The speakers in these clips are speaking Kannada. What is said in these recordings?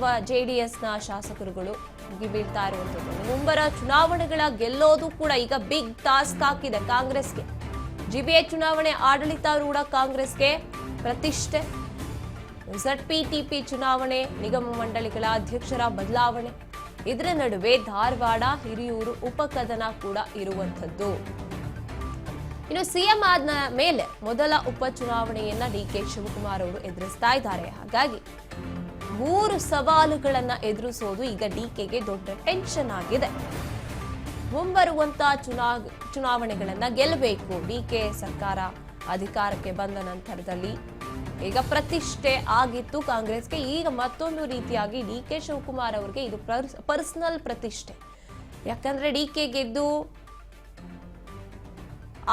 ಅಥವಾ JDS ನ ಶಾಸಕರುಗಳು ಮುಗಿಬೀಳ್ತಾ ಇರುವಂತದ್ದು. ಮುಂಬರ ಚುನಾವಣೆಗಳ ಗೆಲ್ಲೋದು ಕೂಡ ಈಗ ಬಿಗ್ ಟಾಸ್ಕ್ ಆಗಿದೆ ಕಾಂಗ್ರೆಸ್ಗೆ. GBA ಚುನಾವಣೆ ಆಡಳಿತಾರೂಢ ಕಾಂಗ್ರೆಸ್ಗೆ ಪ್ರತಿಷ್ಠೆ, ZPTP ಚುನಾವಣೆ, ನಿಗಮ ಮಂಡಳಿಗಳ ಅಧ್ಯಕ್ಷರ ಬದಲಾವಣೆ, ಇದರ ನಡುವೆ ಧಾರವಾಡ ಹಿರಿಯೂರು ಉಪಕದನ ಕೂಡ ಇರುವಂತದ್ದು. ಇನ್ನು ಸಿಎಂ ಆದ ಮೇಲೆ ಮೊದಲ ಉಪಚುನಾವಣೆಯನ್ನ DK ಶಿವಕುಮಾರ್ ಅವರು ಎದುರಿಸ್ತಾ ಇದ್ದಾರೆ. ಹಾಗಾಗಿ 3 ಸವಾಲುಗಳನ್ನ ಎದುರಿಸೋದು ಈಗ DKಗೆ ದೊಡ್ಡ ಟೆನ್ಷನ್ ಆಗಿದೆ. ಮುಂಬರುವಂತ ಚುನಾವಣೆಗಳನ್ನ ಗೆಲ್ಲಬೇಕು. DK ಸರ್ಕಾರ ಅಧಿಕಾರಕ್ಕೆ ಬಂದ ನಂತರದಲ್ಲಿ ಈಗ ಪ್ರತಿಷ್ಠೆ ಆಗಿತ್ತು ಕಾಂಗ್ರೆಸ್ಗೆ. ಈಗ ಮತ್ತೊಂದು ರೀತಿಯಾಗಿ DK ಶಿವಕುಮಾರ್ ಅವರಿಗೆ ಇದು ಪರ್ಸನಲ್ ಪ್ರತಿಷ್ಠೆ. ಯಾಕಂದ್ರೆ DK ಗೆದ್ದು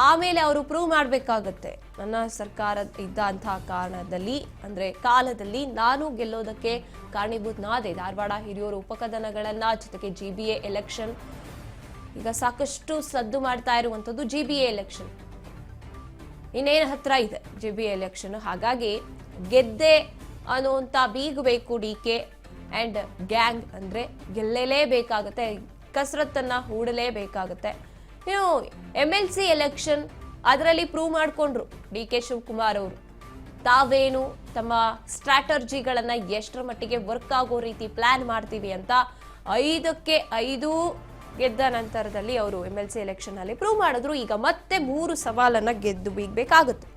ಆಮೇಲೆ ಅವರು ಪ್ರೂವ್ ಮಾಡಬೇಕಾಗತ್ತೆ, ನನ್ನ ಸರ್ಕಾರ ಇದ್ದಂತಹ ಕಾರಣದಲ್ಲಿ ಅಂದ್ರೆ ಕಾಲದಲ್ಲಿ ನಾನು ಗೆಲ್ಲೋದಕ್ಕೆ ಕಾರಣೀಭೂತನಾದೆ. ಧಾರವಾಡ ಹಿರಿಯೂರು ಉಪಕದನಗಳನ್ನ ಜೊತೆಗೆ GBA ಎಲೆಕ್ಷನ್ ಈಗ ಸಾಕಷ್ಟು ಸದ್ದು ಮಾಡ್ತಾ ಇರುವಂತದ್ದು. GBA ಎಲೆಕ್ಷನ್ ಇನ್ನೇನು ಹತ್ರ ಇದೆ GBA ಎಲೆಕ್ಷನ್. ಹಾಗಾಗಿ ಗೆದ್ದೆ ಅನ್ನುವಂತ ಬೀಗಬೇಕು DK ಅಂಡ್ ಗ್ಯಾಂಗ್. ಅಂದ್ರೆ ಗೆಲ್ಲೇಬೇಕಾಗತ್ತೆ, ಕಸರತ್ತನ್ನ ಹೂಡಲೇಬೇಕಾಗತ್ತೆ. ಇನ್ನು MLC ಎಲೆಕ್ಷನ್ ಅದರಲ್ಲಿ ಪ್ರೂವ್ ಮಾಡಿಕೊಂಡ್ರು DK ಶಿವಕುಮಾರ್ ಅವರು ತಾವೇನು ತಮ್ಮ ಸ್ಟ್ರಾಟರ್ಜಿಗಳನ್ನ ಎಷ್ಟರ ಮಟ್ಟಿಗೆ ವರ್ಕ್ ಆಗೋ ರೀತಿ ಪ್ಲಾನ್ ಮಾಡ್ತೀವಿ ಅಂತ. 5ಕ್ಕೆ 5 ಗೆದ್ದ ನಂತರದಲ್ಲಿ ಅವರು MLC ಎಲೆಕ್ಷನ್ ಅಲ್ಲಿ ಪ್ರೂವ್ ಮಾಡಿದ್ರು. ಈಗ ಮತ್ತೆ 3 ಸವಾಲನ್ನ ಗೆದ್ದು ಬೀಗಬೇಕಾಗುತ್ತೆ.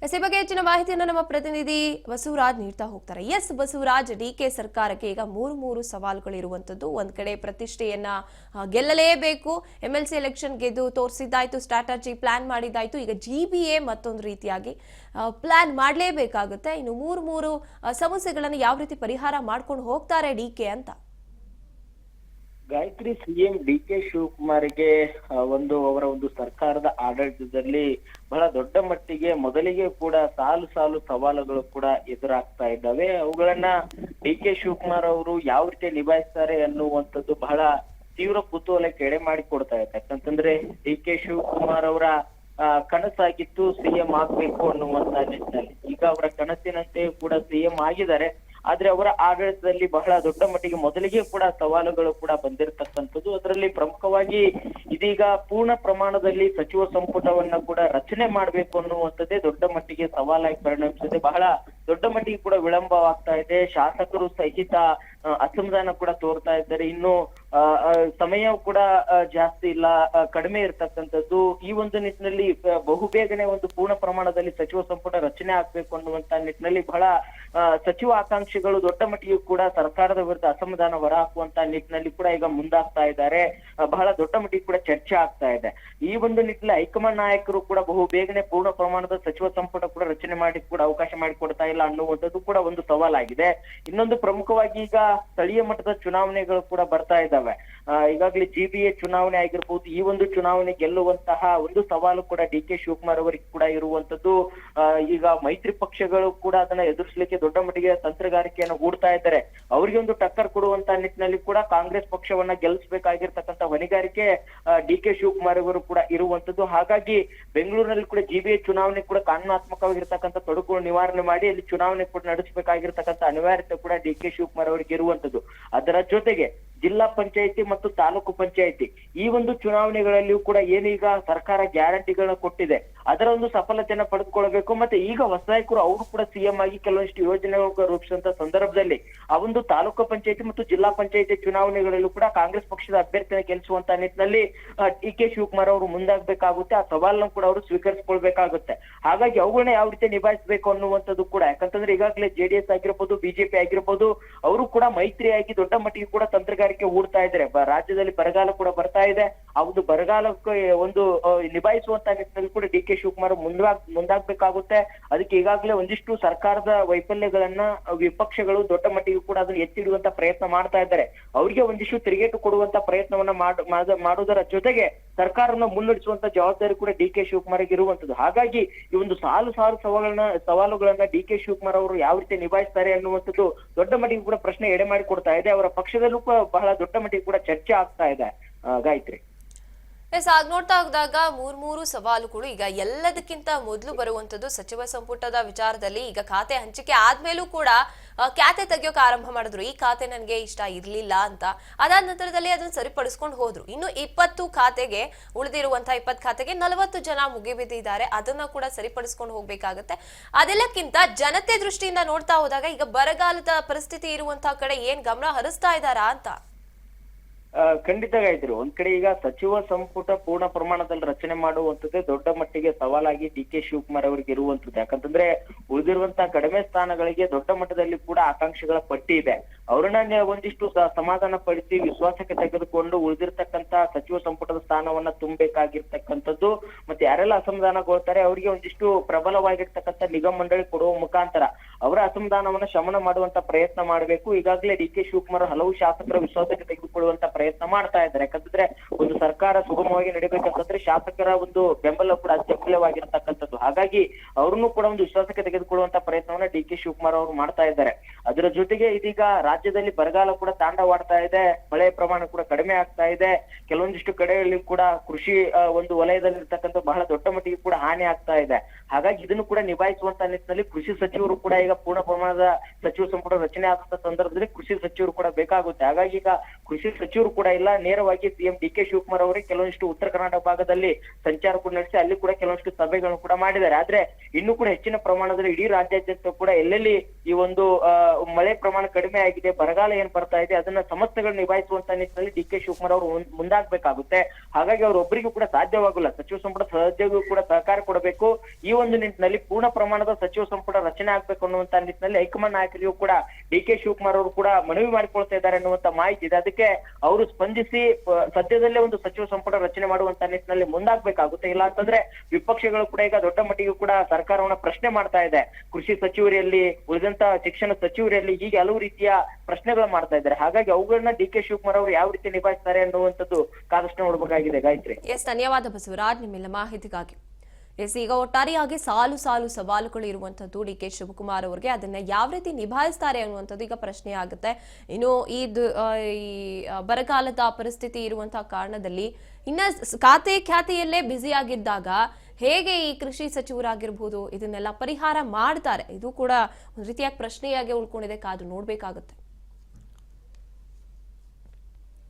ಈ ಬಗ್ಗೆ ಹೆಚ್ಚಿನ ಮಾಹಿತಿಯನ್ನು ನಮ್ಮ ಪ್ರತಿನಿಧಿ ಬಸವರಾಜ್ ನೀಡ್ತಾ ಹೋಗ್ತಾರೆ. ಎಸ್ ಬಸವರಾಜ್, DK ಸರ್ಕಾರಕ್ಕೆ ಈಗ 3 ಸವಾಲುಗಳು ಇರುವಂತದ್ದು. ಒಂದ್ ಕಡೆ ಪ್ರತಿಷ್ಠೆಯನ್ನ ಗೆಲ್ಲಲೇಬೇಕು, MLC ಎಲೆಕ್ಷನ್ ಗೆದ್ದು ತೋರಿಸಿದ್ದಾಯ್ತು, ಸ್ಟ್ರಾಟಜಿ ಪ್ಲಾನ್ ಮಾಡಿದ್ದಾಯ್ತು. ಈಗ GBA ಮತ್ತೊಂದು ರೀತಿಯಾಗಿ ಪ್ಲಾನ್ ಮಾಡಲೇಬೇಕಾಗುತ್ತೆ. ಇನ್ನು 3 ಸಮಸ್ಯೆಗಳನ್ನು ಯಾವ ರೀತಿ ಪರಿಹಾರ ಮಾಡ್ಕೊಂಡು ಹೋಗ್ತಾರೆ DK ಅಂತ? ಗಾಯತ್ರಿ, ಸಿಎಂ DK ಶಿವಕುಮಾರ್ಗೆ ಅವರ ಒಂದು ಸರ್ಕಾರದ ಆಡಳಿತದಲ್ಲಿ ಬಹಳ ದೊಡ್ಡ ಮಟ್ಟಿಗೆ ಮೊದಲಿಗೆ ಕೂಡ ಸಾಲು ಸವಾಲುಗಳು ಕೂಡ ಎದುರಾಗ್ತಾ ಇದ್ದಾವೆ. ಅವುಗಳನ್ನ DK ಶಿವಕುಮಾರ್ ಅವರು ಯಾವ ರೀತಿ ನಿಭಾಯಿಸ್ತಾರೆ ಅನ್ನುವಂಥದ್ದು ಬಹಳ ತೀವ್ರ ಕುತೂಹಲಕ್ಕೆ ಎಡೆ ಮಾಡಿ ಕೊಡ್ತಾ ಇದೆ. ಯಾಕಂತಂದ್ರೆ DK ಶಿವಕುಮಾರ್ ಅವರ ಕನಸಾಗಿತ್ತು ಸಿಎಂ ಆಗ್ಬೇಕು ಅನ್ನುವಂತ ನಿಟ್ಟಿನಲ್ಲಿ. ಈಗ ಅವರ ಕನಸಿನಂತೆ ಕೂಡ ಸಿಎಂ ಆಗಿದ್ದಾರೆ. ಆದ್ರೆ ಅವರ ಆಡಳಿತದಲ್ಲಿ ಬಹಳ ದೊಡ್ಡ ಮಟ್ಟಿಗೆ ಮೊದಲಿಗೆ ಕೂಡ ಸವಾಲುಗಳು ಕೂಡ ಬಂದಿರತಕ್ಕಂಥದ್ದು. ಅದರಲ್ಲಿ ಪ್ರಮುಖವಾಗಿ ಇದೀಗ ಪೂರ್ಣ ಪ್ರಮಾಣದಲ್ಲಿ ಸಚಿವ ಸಂಪುಟವನ್ನ ಕೂಡ ರಚನೆ ಮಾಡ್ಬೇಕು ಅನ್ನುವಂಥದ್ದೇ ದೊಡ್ಡ ಮಟ್ಟಿಗೆ ಸವಾಲಾಗಿ ಪರಿಣಮಿಸಿದೆ. ಬಹಳ ದೊಡ್ಡ ಮಟ್ಟಿಗೆ ಕೂಡ ವಿಳಂಬವಾಗ್ತಾ ಇದೆ. ಶಾಸಕರು ಸಹಿತ ಅಸಮಾಧಾನ ಕೂಡ ತೋರ್ತಾ ಇದ್ದಾರೆ. ಇನ್ನು ಸಮಯ ಕೂಡ ಜಾಸ್ತಿ ಇಲ್ಲ, ಕಡಿಮೆ ಇರ್ತಕ್ಕಂಥದ್ದು. ಈ ಒಂದು ನಿಟ್ಟಿನಲ್ಲಿ ಬಹುಬೇಗನೆ ಒಂದು ಪೂರ್ಣ ಪ್ರಮಾಣದಲ್ಲಿ ಸಚಿವ ಸಂಪುಟ ರಚನೆ ಆಗ್ಬೇಕು ಅನ್ನುವಂತ ನಿಟ್ಟಿನಲ್ಲಿ ಬಹಳ ಸಚಿವ ಆಕಾಂಕ್ಷಿಗಳು ದೊಡ್ಡ ಮಟ್ಟಿಗೆ ಕೂಡ ಸರ್ಕಾರದ ವಿರುದ್ಧ ಅಸಮಾಧಾನ ಹೊರಹಾಕುವಂತ ನಿಟ್ಟಿನಲ್ಲಿ ಕೂಡ ಈಗ ಮುಂದಾಗ್ತಾ ಇದ್ದಾರೆ. ಬಹಳ ದೊಡ್ಡ ಮಟ್ಟಿಗೆ ಕೂಡ ಚರ್ಚೆ ಆಗ್ತಾ ಇದೆ. ಈ ಒಂದು ನಿಟ್ಟಿನಲ್ಲಿ ಹೈಕಮಾಂಡ್ ನಾಯಕರು ಕೂಡ ಬಹುಬೇಗನೆ ಪೂರ್ಣ ಪ್ರಮಾಣದ ಸಚಿವ ಸಂಪುಟ ಕೂಡ ರಚನೆ ಮಾಡಿ ಕೂಡ ಅವಕಾಶ ಮಾಡಿಕೊಡ್ತಾ ಇಲ್ಲ ಅನ್ನುವಂಥದ್ದು ಕೂಡ ಒಂದು ಸವಾಲಾಗಿದೆ. ಇನ್ನೊಂದು ಪ್ರಮುಖವಾಗಿ ಈಗ ಸ್ಥಳೀಯ ಮಟ್ಟದ ಚುನಾವಣೆಗಳು ಕೂಡ ಬರ್ತಾ ಇದ್ದಾವೆ. ಈಗಾಗಲೇ GBA ಚುನಾವಣೆ ಆಗಿರ್ಬೋದು. ಈ ಒಂದು ಚುನಾವಣೆ ಗೆಲ್ಲುವಂತಹ ಒಂದು ಸವಾಲು ಕೂಡ DK ಶಿವಕುಮಾರ್ ಅವರಿಗೆ ಕೂಡ ಇರುವಂತದ್ದು. ಈಗ ಮೈತ್ರಿ ಪಕ್ಷಗಳು ಕೂಡ ಅದನ್ನ ಎದುರಿಸಲಿಕ್ಕೆ ದೊಡ್ಡ ಮಟ್ಟಿಗೆ ತಂತ್ರಗಾರಿಕೆಯನ್ನು ಹೂಡ್ತಾ ಇದ್ದಾರೆ. ಅವರಿಗೆ ಒಂದು ಟಕ್ಕರ್ ಕೊಡುವಂತ ನಿಟ್ಟಿನಲ್ಲಿ ಕೂಡ ಕಾಂಗ್ರೆಸ್ ಪಕ್ಷವನ್ನ ಗೆಲ್ಲಿಸಬೇಕಾಗಿರ್ತಕ್ಕಂಥ ಹೊಣೆಗಾರಿಕೆ DK ಶಿವಕುಮಾರ್ ಅವರು ಕೂಡ ಇರುವಂತದ್ದು. ಹಾಗಾಗಿ ಬೆಂಗಳೂರಿನಲ್ಲಿ ಕೂಡ GBA ಚುನಾವಣೆ ಕೂಡ ಕಾನೂನಾತ್ಮಕವಾಗಿರ್ತಕ್ಕಂಥ ತೊಡಕುಗಳು ನಿವಾರಣೆ ಮಾಡಿ ಅಲ್ಲಿ ಚುನಾವಣೆ ಕೂಡ ನಡೆಸಬೇಕಾಗಿರ್ತಕ್ಕಂಥ ಅನಿವಾರ್ಯತೆ ಕೂಡ DK ಶಿವಕುಮಾರ್ ಅವರಿಗೆ ಇರುವಂತದ್ದು. ಅದರ ಜೊತೆಗೆ ಜಿಲ್ಲಾ ಪಂಚಾಯಿತಿ ಮತ್ತು ತಾಲೂಕು ಪಂಚಾಯಿತಿ ಈ ಒಂದು ಚುನಾವಣೆಗಳಲ್ಲಿಯೂ ಕೂಡ ಏನೀಗ ಸರ್ಕಾರ ಗ್ಯಾರಂಟಿಗಳನ್ನ ಕೊಟ್ಟಿದೆ ಅದರ ಒಂದು ಸಫಲತೆಯನ್ನ ಪಡೆದುಕೊಳ್ಬೇಕು. ಮತ್ತೆ ಈಗ ಹೊಸದಾಗಿ ಕೂಡ ಅವರು ಕೂಡ ಸಿಎಂ ಆಗಿ ಕೆಲವೊಂದಿಷ್ಟು ಯೋಜನೆಗಳು ರೂಪಿಸುವಂತ ಸಂದರ್ಭದಲ್ಲಿ ಆ ಒಂದು ತಾಲೂಕು ಪಂಚಾಯಿತಿ ಮತ್ತು ಜಿಲ್ಲಾ ಪಂಚಾಯಿತಿ ಚುನಾವಣೆಗಳಲ್ಲೂ ಕೂಡ ಕಾಂಗ್ರೆಸ್ ಪಕ್ಷದ ಅಭ್ಯರ್ಥಿಯನ್ನು ಗೆಲ್ಲಿಸುವಂತ ನಿಟ್ಟಿನಲ್ಲಿ DK ಶಿವಕುಮಾರ್ ಅವರು ಮುಂದಾಗಬೇಕಾಗುತ್ತೆ. ಆ ಸವಾಲನ್ನು ಕೂಡ ಅವರು ಸ್ವೀಕರಿಸಿಕೊಳ್ಬೇಕಾಗುತ್ತೆ. ಹಾಗಾಗಿ ಅವುಗಳನ್ನ ಯಾವ ರೀತಿ ನಿಭಾಯಿಸಬೇಕು ಅನ್ನುವಂಥದ್ದು ಕೂಡ, ಯಾಕಂತಂದ್ರೆ ಈಗಾಗಲೇ JDS ಆಗಿರ್ಬೋದು, BJP ಆಗಿರ್ಬೋದು, ಅವರು ಕೂಡ ಮೈತ್ರಿಯಾಗಿ ದೊಡ್ಡ ಮಟ್ಟಿಗೆ ಕೂಡ ತಂತ್ರಗಾರಿಕೆ ಹೂಡ್ತಾ ಇದ್ದಾರೆ. ರಾಜ್ಯದಲ್ಲಿ ಬರಗಾಲ ಕೂಡ ಬರ್ತಾ ಇದೆ. ಆ ಒಂದು ಬರಗಾಲಕ್ಕೆ ಒಂದು ನಿಭಾಯಿಸುವಂತ ನಿಟ್ಟಿನಲ್ಲಿ ಕೂಡ DK ಶಿವಕುಮಾರ್ ಮುಂದಾಗಬೇಕಾಗುತ್ತೆ. ಅದಕ್ಕೆ ಈಗಾಗಲೇ ಒಂದಿಷ್ಟು ಸರ್ಕಾರದ ವೈಫಲ್ಯಗಳನ್ನ ವಿಪಕ್ಷಗಳು ದೊಡ್ಡ ಮಟ್ಟಿಗೆ ಕೂಡ ಅದನ್ನು ಎತ್ತಿಡುವಂತ ಪ್ರಯತ್ನ ಮಾಡ್ತಾ ಇದ್ದಾರೆ. ಅವರಿಗೆ ಒಂದಿಷ್ಟು ತಿರುಗೇಟು ಕೊಡುವಂತ ಪ್ರಯತ್ನವನ್ನ ಮಾಡುವುದರ ಜೊತೆಗೆ ಸರ್ಕಾರವನ್ನು ಮುನ್ನಡೆಸುವಂತ ಜವಾಬ್ದಾರಿ ಕೂಡ DK ಶಿವಕುಮಾರ್ ಇರುವಂತದ್ದು. ಹಾಗಾಗಿ ಈ ಒಂದು ಸಾಲು ಸವಾಲುಗಳನ್ನ DK ಶಿವಕುಮಾರ್ ಅವರು ಯಾವ ರೀತಿ ನಿಭಾಯಿಸ್ತಾರೆ ಅನ್ನುವಂಥದ್ದು ದೊಡ್ಡ ಮಟ್ಟಿಗೆ ಕೂಡ ಪ್ರಶ್ನೆ ಎಡೆ ಮಾಡಿ ಕೊಡ್ತಾ ಇದೆ. ಅವರ ಪಕ್ಷದಲ್ಲೂ ಕೂಡ ಬಹಳ ದೊಡ್ಡ ಮಟ್ಟಿಗೆ ಕೂಡ ಚರ್ಚೆ ಆಗ್ತಾ ಇದೆ ಗಾಯತ್ರಿ. ಹಾಗೆ ನೋಡ್ತಾ ಹೋದಾಗ ಮೂರು ಸವಾಲುಗಳು ಈಗ ಎಲ್ಲದಕ್ಕಿಂತ ಮೊದಲು ಬರುವಂತದ್ದು ಸಚಿವ ಸಂಪುಟದ ವಿಚಾರದಲ್ಲಿ. ಈಗ ಖಾತೆ ಹಂಚಿಕೆ ಆದ್ಮೇಲೂ ಕೂಡ ಖಾತೆ ತೆಗಿಯೋಕೆ ಆರಂಭ ಮಾಡಿದ್ರು. ಈ ಖಾತೆ ನನಗೆ ಇಷ್ಟ ಇರ್ಲಿಲ್ಲ ಅಂತ. ಅದಾದ ನಂತರದಲ್ಲಿ ಅದನ್ನ ಸರಿಪಡಿಸ್ಕೊಂಡು ಹೋದ್ರು. ಇನ್ನು 20 ಖಾತೆಗೆ ಉಳಿದಿರುವಂತಹ 20 ಖಾತೆಗೆ 40 ಜನ ಮುಗಿಬಿದ್ದಿದ್ದಾರೆ. ಅದನ್ನ ಕೂಡ ಸರಿಪಡಿಸ್ಕೊಂಡು ಹೋಗ್ಬೇಕಾಗತ್ತೆ. ಅದೆಲ್ಲಕ್ಕಿಂತ ಜನತೆ ದೃಷ್ಟಿಯಿಂದ ನೋಡ್ತಾ ಹೋದಾಗ ಈಗ ಬರಗಾಲದ ಪರಿಸ್ಥಿತಿ ಇರುವಂತಹ ಕಡೆ ಏನ್ ಗಮನ ಹರಿಸ್ತಾ ಇದ್ದಾರಾ ಅಂತ. ಖಂಡಿತ ಗಾಯತ್ರಿ, ಒಂದ್ ಕಡೆ ಈಗ ಸಚಿವ ಸಂಪುಟ ಪೂರ್ಣ ಪ್ರಮಾಣದಲ್ಲಿ ರಚನೆ ಮಾಡುವಂತದ್ದೇ ದೊಡ್ಡ ಮಟ್ಟಿಗೆ ಸವಾಲಾಗಿ ಡಿ.ಕೆ. ಶಿವಕುಮಾರ್ ಅವರಿಗೆ ಇರುವಂತದ್ದು. ಯಾಕಂತಂದ್ರೆ ಉಳಿದಿರುವಂತಹ ಕಡಿಮೆ ಸ್ಥಾನಗಳಿಗೆ ದೊಡ್ಡ ಮಟ್ಟದಲ್ಲಿ ಕೂಡ ಆಕಾಂಕ್ಷಿಗಳ ಪಟ್ಟಿ ಇದೆ. ಅವ್ರನ್ನ ಒಂದಿಷ್ಟು ಸಮಾಧಾನ ಪಡಿಸಿ ವಿಶ್ವಾಸಕ್ಕೆ ತೆಗೆದುಕೊಂಡು ಉಳಿದಿರ್ತಕ್ಕಂತ ಸಚಿವ ಸಂಪುಟದ ಸ್ಥಾನವನ್ನ ತುಂಬಬೇಕಾಗಿರ್ತಕ್ಕಂಥದ್ದು. ಮತ್ತೆ ಯಾರೆಲ್ಲ ಅಸಮಾಧಾನಗೊಳ್ತಾರೆ ಅವರಿಗೆ ಒಂದಿಷ್ಟು ಪ್ರಬಲವಾಗಿರ್ತಕ್ಕಂಥ ನಿಗಮ ಮಂಡಳಿ ಕೊಡುವ ಮುಖಾಂತರ ಅವರ ಅಸಮಾಧಾನವನ್ನ ಶಮನ ಮಾಡುವಂತ ಪ್ರಯತ್ನ ಮಾಡಬೇಕು. ಈಗಾಗಲೇ ಡಿ.ಕೆ. ಶಿವಕುಮಾರ್ ಹಲವು ಶಾಸಕರ ವಿಶ್ವಾಸಕ್ಕೆ ತೆಗೆದುಕೊಳ್ಳುವಂತ ಪ್ರಯತ್ನ ಮಾಡ್ತಾ ಇದ್ದಾರೆ. ಯಾಕಂತಂದ್ರೆ ಒಂದು ಸರ್ಕಾರ ಸುಗಮವಾಗಿ ನಡಿಬೇಕಂತಂದ್ರೆ ಶಾಸಕರ ಒಂದು ಬೆಂಬಲ ಕೂಡ ಅತ್ಯಮೂಲ್ಯವಾಗಿರ್ತಕ್ಕಂಥದ್ದು. ಹಾಗಾಗಿ ಅವ್ರನ್ನು ಕೂಡ ಒಂದು ವಿಶ್ವಾಸಕ್ಕೆ ತೆಗೆದುಕೊಳ್ಳುವಂತ ಪ್ರಯತ್ನವನ್ನ ಡಿ.ಕೆ. ಶಿವಕುಮಾರ್ ಅವರು ಮಾಡ್ತಾ ಇದ್ದಾರೆ. ಅದರ ಜೊತೆಗೆ ಇದೀಗ ರಾಜ್ಯದಲ್ಲಿ ಬರಗಾಲ ಕೂಡ ತಾಂಡವಾಡ್ತಾ ಇದೆ. ಮಳೆ ಪ್ರಮಾಣ ಕೂಡ ಕಡಿಮೆ ಆಗ್ತಾ ಇದೆ. ಕೆಲವೊಂದಿಷ್ಟು ಕಡೆಯಲ್ಲಿ ಕೂಡ ಕೃಷಿ ಒಂದು ವಲಯದಲ್ಲಿ ಇರ್ತಕ್ಕಂಥ ಬಹಳ ದೊಡ್ಡ ಮಟ್ಟಿಗೆ ಕೂಡ ಹಾನಿ ಆಗ್ತಾ ಇದೆ. ಹಾಗಾಗಿ ಇದನ್ನು ಕೂಡ ನಿಭಾಯಿಸುವಂತ ನಿಟ್ಟಿನಲ್ಲಿ ಕೃಷಿ ಸಚಿವರು ಕೂಡ ಈಗ ಪೂರ್ಣ ಪ್ರಮಾಣದ ಸಚಿವ ಸಂಪುಟ ರಚನೆ ಆದಂತ ಸಂದರ್ಭದಲ್ಲಿ ಕೃಷಿ ಸಚಿವರು ಕೂಡ ಬೇಕಾಗುತ್ತೆ. ಹಾಗಾಗಿ ಈಗ ಕೃಷಿ ಸಚಿವರು ಕೂಡ ಇಲ್ಲ, ನೇರವಾಗಿ ಸಿಎಂ ಡಿ.ಕೆ. ಶಿವಕುಮಾರ್ ಅವರೇ ಕೆಲವೊಂದಿಷ್ಟು ಉತ್ತರ ಕರ್ನಾಟಕ ಭಾಗದಲ್ಲಿ ಸಂಚಾರ ಕೂಡ ನಡೆಸಿ ಅಲ್ಲಿ ಕೂಡ ಕೆಲವೊಂದಿಷ್ಟು ಸಭೆಗಳನ್ನು ಕೂಡ ಮಾಡಿದ್ದಾರೆ. ಆದ್ರೆ ಇನ್ನು ಕೂಡ ಹೆಚ್ಚಿನ ಪ್ರಮಾಣದಲ್ಲಿ ಇಡೀ ರಾಜ್ಯಾದ್ಯಂತ ಕೂಡ ಎಲ್ಲೆಲ್ಲಿ ಈ ಒಂದು ಮಳೆ ಪ್ರಮಾಣ ಕಡಿಮೆ ಆಗಿದೆ, ಬರಗಾಲ ಏನ್ ಬರ್ತಾ ಇದೆ, ಅದನ್ನ ಸಮಸ್ಯೆಗಳನ್ನ ನಿಭಾಯಿಸುವಂತ ನಿಟ್ಟಿನಲ್ಲಿ ಡಿ.ಕೆ. ಶಿವಕುಮಾರ್ ಅವರು ಮುಂದಾಗ್ಬೇಕಾಗುತ್ತೆ. ಹಾಗಾಗಿ ಅವರೊಬ್ಬರಿಗೂ ಕೂಡ ಸಾಧ್ಯವಾಗಲ್ಲ. ಸಚಿವ ಸಂಪುಟ ಸದಸ್ಯರಿಗೂ ಕೂಡ ಸಹಕಾರ ಕೊಡಬೇಕು. ಈ ಒಂದು ನಿಟ್ಟಿನಲ್ಲಿ ಪೂರ್ಣ ಪ್ರಮಾಣದ ಸಚಿವ ಸಂಪುಟ ರಚನೆ ಆಗ್ಬೇಕು ಅನ್ನುವಂತ ನಿಟ್ಟಿನಲ್ಲಿ ಹೈಕಮಾಂಡ್ ನಾಯಕರಿಗೂ ಕೂಡ ಡಿ.ಕೆ. ಶಿವಕುಮಾರ್ ಅವರು ಕೂಡ ಮನವಿ ಮಾಡಿಕೊಳ್ತಾ ಇದ್ದಾರೆ ಅನ್ನುವಂತ ಮಾಹಿತಿ ಇದೆ. ಅದಕ್ಕೆ ಅವರು ಸ್ಪಂದಿಸಿ ಸದ್ಯದಲ್ಲೇ ಒಂದು ಸಚಿವ ಸಂಪುಟ ರಚನೆ ಮಾಡುವಂತ ನಿಟ್ಟಿನಲ್ಲಿ ಮುಂದಾಗ್ಬೇಕಾಗುತ್ತೆ. ಇಲ್ಲ ಅಂತಂದ್ರೆ ವಿಪಕ್ಷಗಳು ಕೂಡ ಈಗ ದೊಡ್ಡ ಮಟ್ಟಿಗೆ ಕೂಡ ಸರ್ಕಾರವನ್ನ ಪ್ರಶ್ನೆ ಮಾಡ್ತಾ ಇದೆ. ಕೃಷಿ ಸಚಿವರಲ್ಲಿ, ಉಳಿದಂತ ಶಿಕ್ಷಣ ಸಚಿವರಲ್ಲಿ ಹೀಗೆ ಹಲವು ರೀತಿಯ ಪ್ರಶ್ನೆಗಳು ಮಾಡ್ತಾ ಇದ್ದಾರೆ. ಹಾಗಾಗಿ ಅವುಗಳನ್ನ ಡಿ.ಕೆ. ಶಿವಕುಮಾರ್ ಅವರು ಯಾವ ರೀತಿ ನಿಭಾಯಿಸ್ತಾರೆ ಅನ್ನುವಂಥದ್ದು ಕಾದಷ್ಟು ನೋಡ್ಬೇಕಾಗಿದೆ ಗಾಯತ್ರಿ. ಧನ್ಯವಾದ ಬಸವರಾಜ್ ನಿಮ್ಮೆಲ್ಲ ಮಾಹಿತಿಗಾಗಿ. ಈಗ ಒಟ್ಟಾರೆಯಾಗಿ ಸಾಲು ಸವಾಲುಗಳು ಇರುವಂತದ್ದು ಡಿ.ಕೆ. ಶಿವಕುಮಾರ್ ಅವರಿಗೆ. ಅದನ್ನ ಯಾವ ರೀತಿ ನಿಭಾಯಿಸ್ತಾರೆ ಅನ್ನುವಂಥದ್ದು ಈಗ ಪ್ರಶ್ನೆ ಆಗುತ್ತೆ. ಇನ್ನು ಈ ಬರಗಾಲದ ಪರಿಸ್ಥಿತಿ ಇರುವಂತಹ ಕಾರಣದಲ್ಲಿ ಇನ್ನ ಖ್ಯಾತೆಯಲ್ಲೇ ಬ್ಯುಸಿ ಆಗಿದ್ದಾಗ ಹೇಗೆ ಈ ಕೃಷಿ ಸಚಿವರಾಗಿರ್ಬೋದು ಇದನ್ನೆಲ್ಲ ಪರಿಹಾರ ಮಾಡ್ತಾರೆ, ಇದು ಕೂಡ ಒಂದು ರೀತಿಯಾಗಿ ಪ್ರಶ್ನೆಯಾಗಿ ಉಳ್ಕೊಂಡಿದೆ. ಕಾದು ನೋಡ್ಬೇಕಾಗುತ್ತೆ.